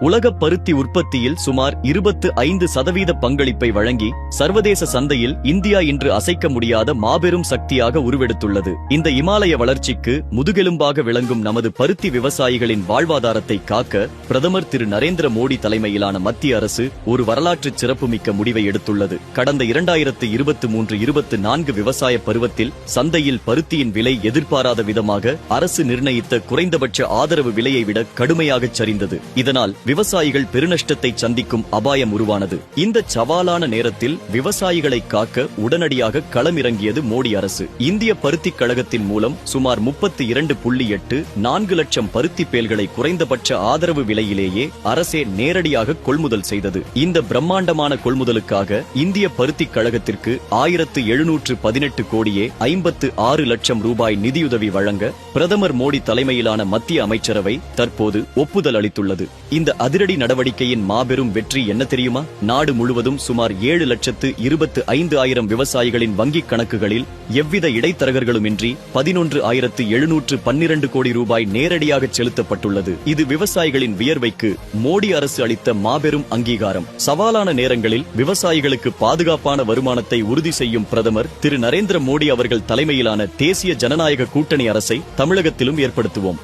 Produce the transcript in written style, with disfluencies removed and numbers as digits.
உலக பருத்தி உற்பத்தியில் சுமார் 25% பங்களிப்பை வழங்கி சர்வதேச சந்தையில் இந்தியா இன்று அசைக்க முடியாத மாபெரும் சக்தியாக உருவெடுத்துள்ளது. இந்த இமாலய வளர்ச்சிக்கு முதுகெலும்பாக விளங்கும் நமது பருத்தி விவசாயிகளின் வாழ்வாதாரத்தை காக்க பிரதமர் திரு நரேந்திர மோடி தலைமையிலான மத்திய அரசு ஒரு வரலாற்று சிறப்புமிக்க முடிவை எடுத்துள்ளது. கடந்த 2023-24 விவசாய பருவத்தில் சந்தையில் பருத்தியின் விலை எதிர்பாராத விதமாக அரசு நிர்ணயித்த குறைந்தபட்ச ஆதரவு விலையை விட கடுமையாக சரிந்தது. இதனால் விவசாயிகள் பெருநஷ்டத்தை சந்திக்கும் அபாயம் உருவானது. இந்த சவாலான நேரத்தில் விவசாயிகளை காக்க உடனடியாக களமிறங்கியது மோடி அரசு. இந்திய பருத்தி கழகத்தின் மூலம் சுமார் 32.84 லட்சம் பருத்தி பேல்களை குறைந்தபட்ச ஆதரவு விலையிலேயே அரசே நேரடியாக கொள்முதல் செய்தது. இந்த பிரம்மாண்டமான கொள்முதலுக்காக இந்திய பருத்தி கழகத்திற்கு 1718 கோடியே 56 லட்சம் ரூபாய் நிதியுதவி வழங்க பிரதமர் மோடி தலைமையிலான மத்திய அமைச்சரவை தற்போது ஒப்புதல் அளித்துள்ளது. இந்த அதிரடி நடவடிக்கையின் மாபெரும் வெற்றி என்ன தெரியுமா? நாடு முழுவதும் சுமார் 7,25,000 விவசாயிகளின் வங்கிக் கணக்குகளில் எவ்வித இடைத்தரகர்களுமின்றி 11,712 கோடி ரூபாய் நேரடியாக செலுத்தப்பட்டுள்ளது. இது விவசாயிகளின் வியர்வைக்கு மோடி அரசு அளித்த மாபெரும் அங்கீகாரம். சவாலான நேரங்களில் விவசாயிகளுக்கு பாதுகாப்பான வருமானத்தை உறுதி செய்யும் பிரதமர் திரு நரேந்திர மோடி அவர்கள் தலைமையிலான தேசிய ஜனநாயக கூட்டணி அரசை தமிழகத்திலும் ஏற்படுத்துவோம்.